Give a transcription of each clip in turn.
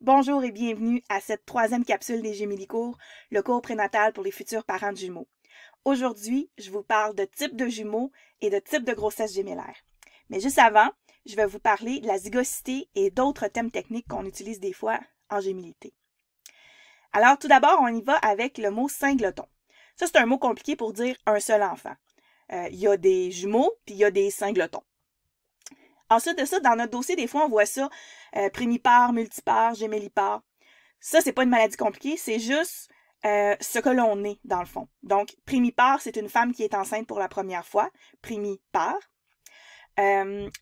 Bonjour et bienvenue à cette troisième capsule des Gémélicours, le cours prénatal pour les futurs parents de jumeaux. Aujourd'hui, je vous parle de type de jumeaux et de type de grossesse gémellaire. Mais juste avant, je vais vous parler de la zygosité et d'autres thèmes techniques qu'on utilise des fois en gémilité. Alors tout d'abord, on y va avec le mot singleton. Ça, c'est un mot compliqué pour dire un seul enfant. Il y a des jumeaux, puis il y a des singletons. Ensuite de ça, dans notre dossier, des fois, on voit ça, primipare, multipare, gémellipare. Ça, c'est pas une maladie compliquée, c'est juste ce que l'on est, dans le fond. Donc, primipare, c'est une femme qui est enceinte pour la première fois, primipare.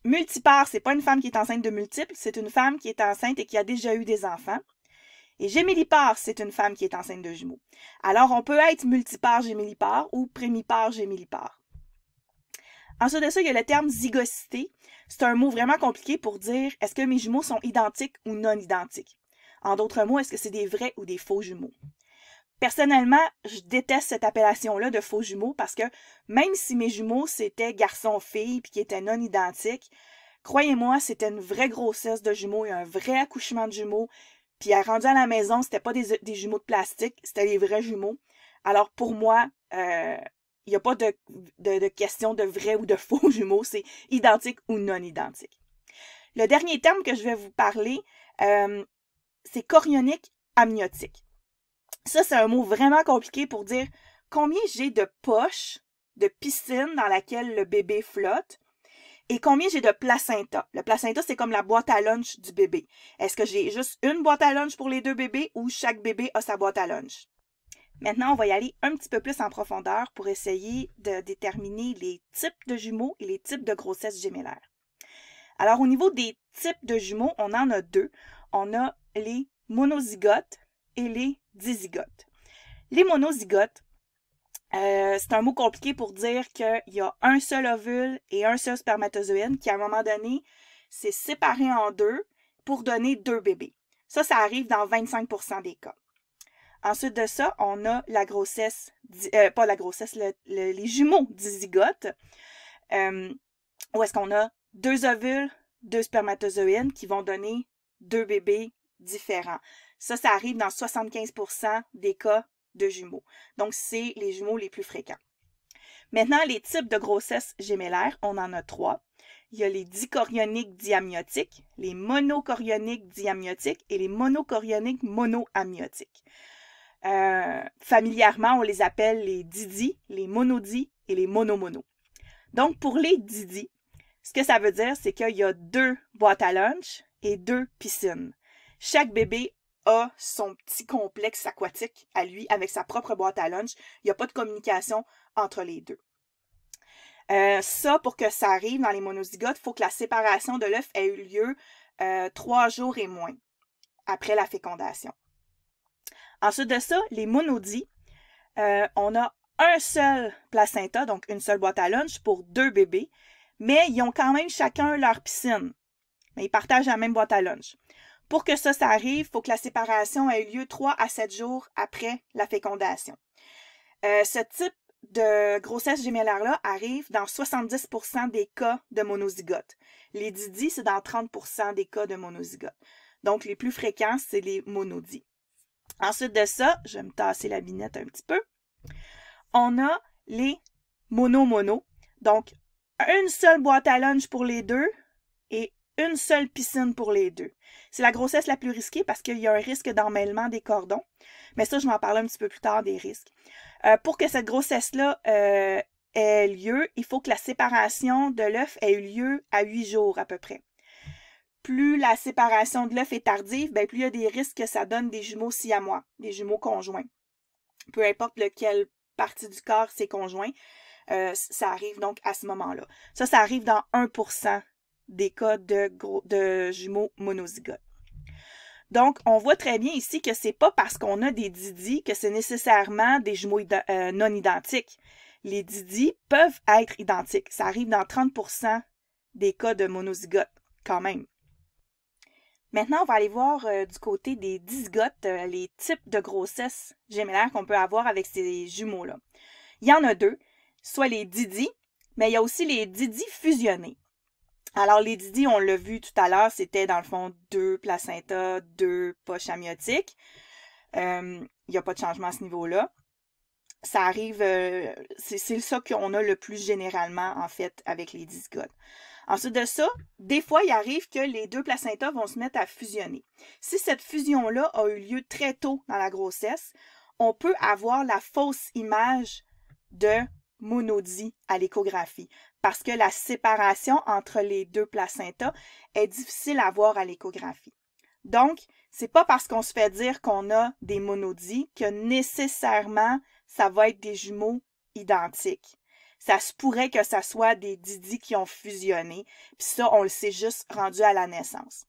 Multipare, c'est pas une femme qui est enceinte de multiples, c'est une femme qui est enceinte et qui a déjà eu des enfants. Et gémellipare, c'est une femme qui est enceinte de jumeaux. Alors, on peut être multipare, gémellipare ou primipare, gémellipare. Ensuite de ça, il y a le terme zygosité. C'est un mot vraiment compliqué pour dire est-ce que mes jumeaux sont identiques ou non identiques. En d'autres mots, est-ce que c'est des vrais ou des faux jumeaux? Personnellement, je déteste cette appellation-là de faux jumeaux parce que même si mes jumeaux c'était garçon-fille puis qui étaient non identiques, croyez-moi, c'était une vraie grossesse de jumeaux et un vrai accouchement de jumeaux. Puis à rendu à la maison, c'était pas des jumeaux de plastique, c'était les vrais jumeaux. Alors pour moi, il n'y a pas de question de vrai ou de faux jumeaux, c'est identique ou non identique. Le dernier terme que je vais vous parler, c'est chorionique amniotique. Ça, c'est un mot vraiment compliqué pour dire combien j'ai de poches, de piscine dans laquelle le bébé flotte et combien j'ai de placenta. Le placenta, c'est comme la boîte à lunch du bébé. Est-ce que j'ai juste une boîte à lunch pour les deux bébés ou chaque bébé a sa boîte à lunch? Maintenant, on va y aller un petit peu plus en profondeur pour essayer de déterminer les types de jumeaux et les types de grossesse gémellaire. Alors, au niveau des types de jumeaux, on en a deux. On a les monozygotes et les dizygotes. Les monozygotes, c'est un mot compliqué pour dire qu'il y a un seul ovule et un seul spermatozoïde qui, à un moment donné, s'est séparé en deux pour donner deux bébés. Ça arrive dans 25% des cas. Ensuite de ça, on a la grossesse, pas la grossesse, les jumeaux dizygotes, où est-ce qu'on a deux ovules, deux spermatozoïdes qui vont donner deux bébés différents. Ça arrive dans 75% des cas de jumeaux. Donc, c'est les jumeaux les plus fréquents. Maintenant, les types de grossesse gémellaire, on en a trois. Il y a les dichorioniques diamniotiques, les monochorioniques diamniotiques et les monochorioniques monoamniotiques. Familièrement, on les appelle les didi, les monodis et les monomono. Donc, pour les didi, ce que ça veut dire, c'est qu'il y a deux boîtes à lunch et deux piscines. Chaque bébé a son petit complexe aquatique à lui avec sa propre boîte à lunch. Il n'y a pas de communication entre les deux. Ça, pour que ça arrive dans les monozygotes, il faut que la séparation de l'œuf ait eu lieu 3 jours et moins après la fécondation. Ensuite de ça, les monodis, on a un seul placenta, donc une seule boîte à lunch pour deux bébés, mais ils ont quand même chacun leur piscine. Mais ils partagent la même boîte à lunch. Pour que ça arrive, il faut que la séparation ait eu lieu 3 à 7 jours après la fécondation. Ce type de grossesse gémellaire-là arrive dans 70% des cas de monozygotes. Les didis, c'est dans 30% des cas de monozygotes. Donc, les plus fréquents, c'est les monodis. Ensuite de ça, je vais me tasser la vignette un petit peu. On a les mono-mono. Donc, une seule boîte à lunch pour les deux et une seule piscine pour les deux. C'est la grossesse la plus risquée parce qu'il y a un risque d'emmêlement des cordons. Mais ça, je vais en parler un petit peu plus tard des risques. Pour que cette grossesse-là ait lieu, il faut que la séparation de l'œuf ait eu lieu à 8 jours à peu près. Plus la séparation de l'œuf est tardive, plus il y a des risques que ça donne des jumeaux siamois, des jumeaux conjoints. Peu importe lequel partie du corps c'est conjoint, ça arrive donc à ce moment-là. Ça arrive dans 1% des cas de jumeaux monozygotes. Donc, on voit très bien ici que c'est pas parce qu'on a des didis que c'est nécessairement des jumeaux non identiques. Les didis peuvent être identiques. Ça arrive dans 30% des cas de monozygotes, quand même. Maintenant, on va aller voir du côté des dizygotes, les types de grossesse gémellaire qu'on peut avoir avec ces jumeaux-là. Il y en a deux, soit les didis, mais il y a aussi les didis fusionnés. Alors, les didis, on l'a vu tout à l'heure, c'était dans le fond 2 placentas, 2 poches amniotiques. Il n'y a pas de changement à ce niveau-là. Ça arrive, c'est ça qu'on a le plus généralement, en fait, avec les dizygotes. Ensuite de ça, des fois, il arrive que les 2 placentas vont se mettre à fusionner. Si cette fusion-là a eu lieu très tôt dans la grossesse, on peut avoir la fausse image de monodie à l'échographie parce que la séparation entre les 2 placentas est difficile à voir à l'échographie. Donc, c'est pas parce qu'on se fait dire qu'on a des monodies que nécessairement ça va être des jumeaux identiques. Ça se pourrait que ça soit des didis qui ont fusionné, puis ça, on le sait juste rendu à la naissance.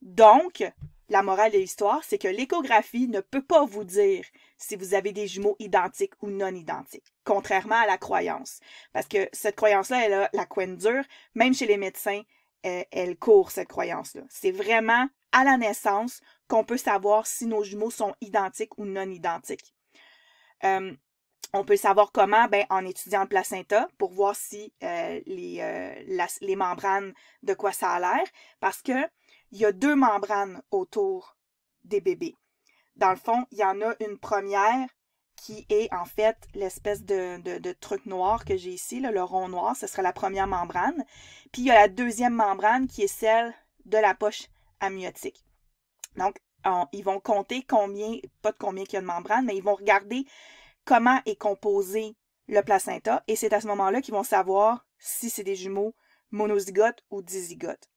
Donc, la morale de l'histoire, c'est que l'échographie ne peut pas vous dire si vous avez des jumeaux identiques ou non identiques, contrairement à la croyance. Parce que cette croyance-là, elle a la couenne dure, même chez les médecins, elle court cette croyance-là. C'est vraiment à la naissance qu'on peut savoir si nos jumeaux sont identiques ou non identiques. On peut le savoir comment? Ben, en étudiant le placenta pour voir si les membranes, de quoi ça a l'air. Parce que il y a 2 membranes autour des bébés. Dans le fond, il y en a une première qui est en fait l'espèce de truc noir que j'ai ici, là, le rond noir, ce serait la première membrane. Puis il y a la deuxième membrane qui est celle de la poche amniotique. Donc, ils vont compter pas de combien il y a de membranes, mais ils vont regarder comment est composé le placenta et c'est à ce moment-là qu'ils vont savoir si c'est des jumeaux monozygotes ou dizygotes.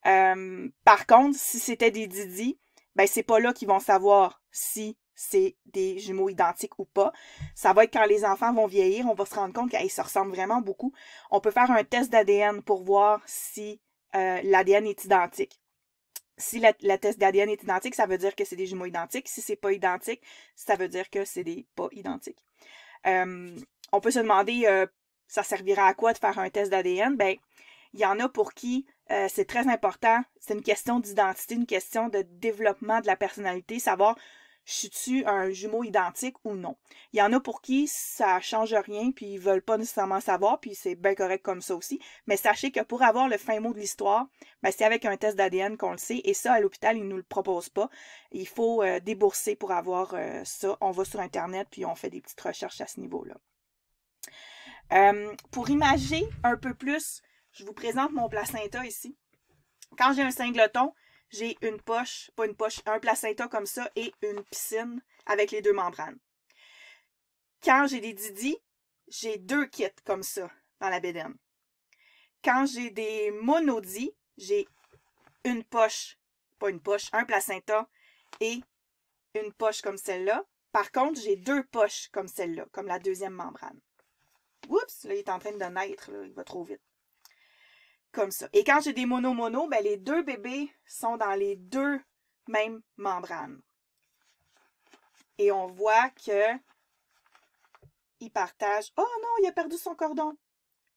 Par contre, si c'était des didis, ben c'est pas là qu'ils vont savoir si c'est des jumeaux identiques ou pas. Ça va être quand les enfants vont vieillir, on va se rendre compte qu'ils se ressemblent vraiment beaucoup. On peut faire un test d'ADN pour voir si l'ADN est identique. Si la test d'ADN est identique, ça veut dire que c'est des jumeaux identiques. Si c'est pas identique, ça veut dire que c'est des pas identiques. On peut se demander, ça servira à quoi de faire un test d'ADN? Ben, il y en a pour qui c'est très important. C'est une question d'identité, une question de développement de la personnalité, savoir suis-tu un jumeau identique ou non. Il y en a pour qui ça change rien, puis ils veulent pas nécessairement savoir, puis c'est bien correct comme ça aussi. Mais sachez que pour avoir le fin mot de l'histoire, ben c'est avec un test d'ADN qu'on le sait, et ça, à l'hôpital, ils nous le proposent pas. Il faut débourser pour avoir ça. On va sur Internet, puis on fait des petites recherches à ce niveau-là. Pour imager un peu plus, je vous présente mon placenta ici. Quand j'ai un singleton, j'ai une poche, pas une poche, un placenta comme ça et une piscine avec les 2 membranes. Quand j'ai des didis, j'ai 2 kits comme ça dans la bédaine. Quand j'ai des monodies, j'ai une poche, pas une poche, un placenta et une poche comme celle-là. Par contre, j'ai 2 poches comme celle-là, comme la deuxième membrane. Oups, là, il est en train de naître, là, il va trop vite. Comme ça. Et quand j'ai des mono-mono, ben les 2 bébés sont dans les 2 mêmes membranes. Et on voit que il partage. Oh non, il a perdu son cordon.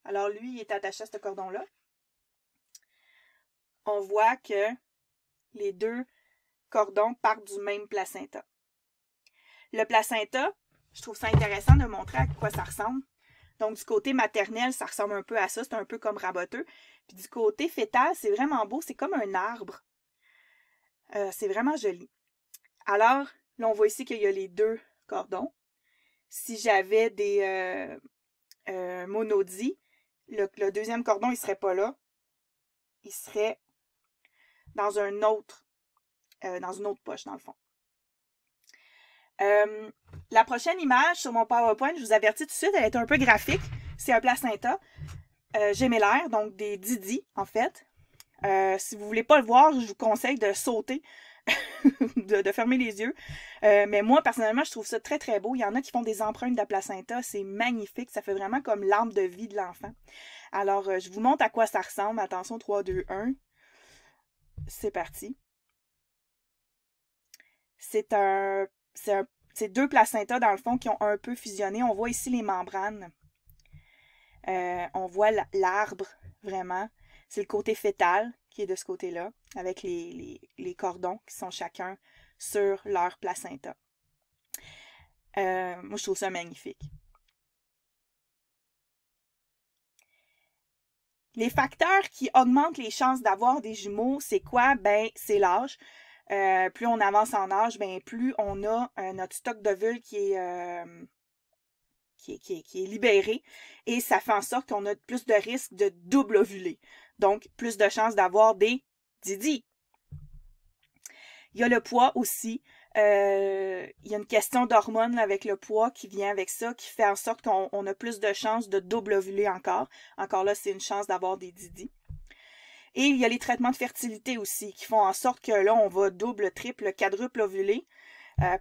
Alors lui, il est attaché à ce cordon-là. On voit que les 2 cordons partent du même placenta. Le placenta, je trouve ça intéressant de montrer à quoi ça ressemble. Donc, du côté maternel, ça ressemble un peu à ça. C'est un peu comme raboteux. Puis du côté fœtal, c'est vraiment beau. C'est comme un arbre. C'est vraiment joli. Alors, là, on voit ici qu'il y a les 2 cordons. Si j'avais des monodies, le deuxième cordon, il ne serait pas là. Il serait dans une autre poche, dans le fond. La prochaine image sur mon PowerPoint, je vous avertis tout de suite, elle est un peu graphique. C'est un placenta gémellaire, donc des didis, en fait. Si vous ne voulez pas le voir, je vous conseille de sauter, de fermer les yeux. Mais moi, personnellement, je trouve ça très, très beau. Il y en a qui font des empreintes de placenta. C'est magnifique. Ça fait vraiment comme l'arbre de vie de l'enfant. Alors, je vous montre à quoi ça ressemble. Attention, 3, 2, 1. C'est parti. C'est 2 placentas, dans le fond, qui ont un peu fusionné. On voit ici les membranes. On voit l'arbre, vraiment. C'est le côté fœtal qui est de ce côté-là, avec les cordons qui sont chacun sur leur placenta. Moi, je trouve ça magnifique. Les facteurs qui augmentent les chances d'avoir des jumeaux, c'est quoi? Ben, c'est l'âge. Plus on avance en âge, ben plus on a notre stock d'ovules qui est libéré et ça fait en sorte qu'on a plus de risques de double ovuler. Donc, plus de chances d'avoir des didis. Il y a le poids aussi. Il y a une question d'hormones avec le poids qui vient avec ça, qui fait en sorte qu'on a plus de chances de double ovuler encore. Encore là, c'est une chance d'avoir des didis. Et il y a les traitements de fertilité aussi, qui font en sorte que là, on va double, triple, quadruple ovuler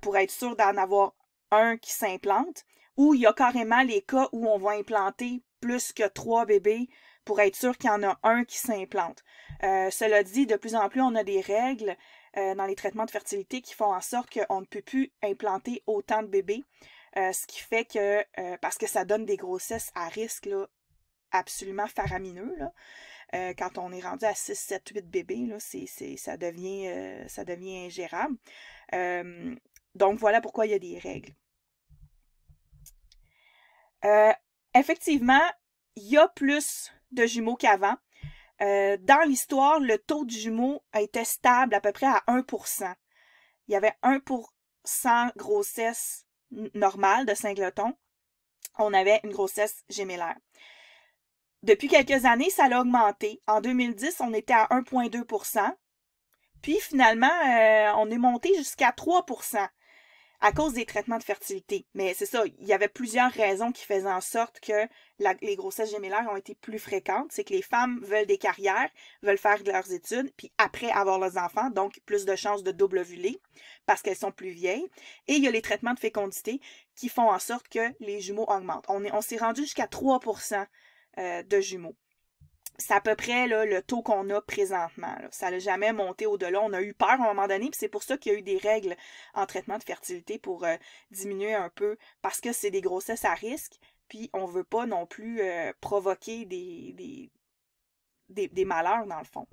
pour être sûr d'en avoir un qui s'implante. Ou il y a carrément les cas où on va implanter plus que 3 bébés pour être sûr qu'il y en a un qui s'implante. Cela dit, de plus en plus, on a des règles dans les traitements de fertilité qui font en sorte qu'on ne peut plus implanter autant de bébés. Ce qui fait que, parce que ça donne des grossesses à risque là, absolument faramineux, là. Quand on est rendu à 6, 7, 8 bébés, là, ça devient ingérable. Donc, voilà pourquoi il y a des règles. Effectivement, il y a plus de jumeaux qu'avant. Dans l'histoire, le taux de jumeaux était stable à peu près à 1%. Il y avait 1% grossesse normale de singleton. On avait une grossesse gémellaire. Depuis quelques années, ça a augmenté. En 2010, on était à 1,2%. Puis finalement, on est monté jusqu'à 3% à cause des traitements de fertilité. Mais c'est ça, il y avait plusieurs raisons qui faisaient en sorte que les grossesses gémellaires ont été plus fréquentes. C'est que les femmes veulent des carrières, veulent faire leurs études, puis après avoir leurs enfants, donc plus de chances de double ovuler parce qu'elles sont plus vieilles. Et il y a les traitements de fécondité qui font en sorte que les jumeaux augmentent. On s'est rendu jusqu'à 3% de jumeaux. C'est à peu près là, le taux qu'on a présentement. Là. Ça n'a jamais monté au-delà. On a eu peur à un moment donné, puis c'est pour ça qu'il y a eu des règles en traitement de fertilité pour diminuer un peu, parce que c'est des grossesses à risque, puis on ne veut pas non plus provoquer des malheurs dans le fond.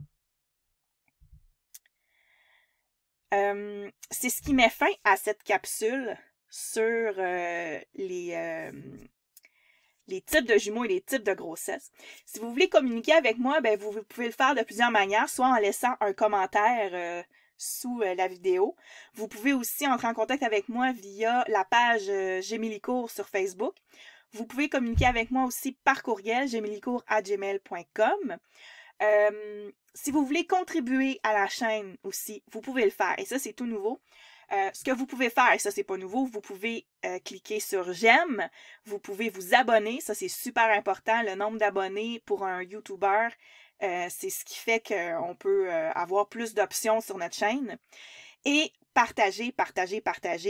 C'est ce qui met fin à cette capsule sur les types de jumeaux et les types de grossesse. Si vous voulez communiquer avec moi, ben vous pouvez le faire de plusieurs manières, soit en laissant un commentaire sous la vidéo. Vous pouvez aussi entrer en contact avec moi via la page Gemilicourt sur Facebook. Vous pouvez communiquer avec moi aussi par courriel, gemilicourt@gmail.com. Si vous voulez contribuer à la chaîne aussi, vous pouvez le faire. Et ça, c'est tout nouveau. Ce que vous pouvez faire, et ça c'est pas nouveau, vous pouvez cliquer sur j'aime, vous pouvez vous abonner, ça c'est super important, le nombre d'abonnés pour un YouTuber, c'est ce qui fait qu'on peut avoir plus d'options sur notre chaîne, et partager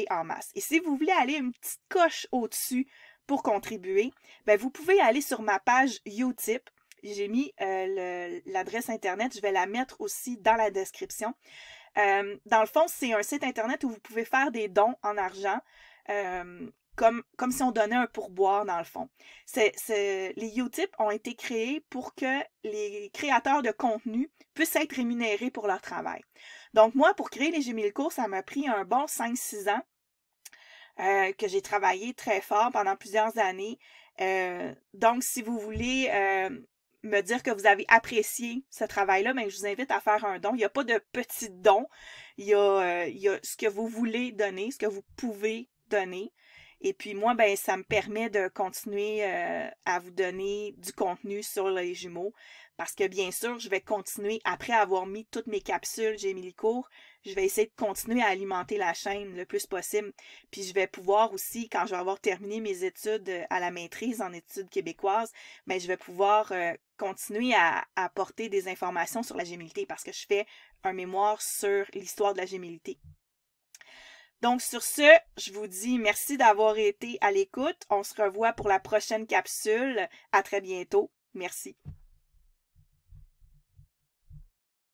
en masse. Et si vous voulez aller une petite coche au-dessus pour contribuer, ben vous pouvez aller sur ma page Utip. J'ai mis l'adresse internet, je vais la mettre aussi dans la description. Dans le fond, c'est un site internet où vous pouvez faire des dons en argent, comme si on donnait un pourboire dans le fond. Les Utip ont été créés pour que les créateurs de contenu puissent être rémunérés pour leur travail. Donc moi, pour créer les Gemilicourt, ça m'a pris un bon 5-6 ans que j'ai travaillé très fort pendant plusieurs années. Donc, si vous voulez me dire que vous avez apprécié ce travail-là, ben, je vous invite à faire un don. Il n'y a pas de petits dons. Il y a ce que vous voulez donner, ce que vous pouvez donner. Et puis moi, ben, ça me permet de continuer à vous donner du contenu sur les jumeaux. Parce que bien sûr, je vais continuer, après avoir mis toutes mes capsules Gemilicourt, je vais essayer de continuer à alimenter la chaîne le plus possible. Puis je vais pouvoir aussi, quand je vais avoir terminé mes études à la maîtrise en études québécoises, ben, je vais pouvoir continuer à apporter des informations sur la gémilité parce que je fais un mémoire sur l'histoire de la gémilité. Donc sur ce, je vous dis merci d'avoir été à l'écoute. On se revoit pour la prochaine capsule. À très bientôt. Merci.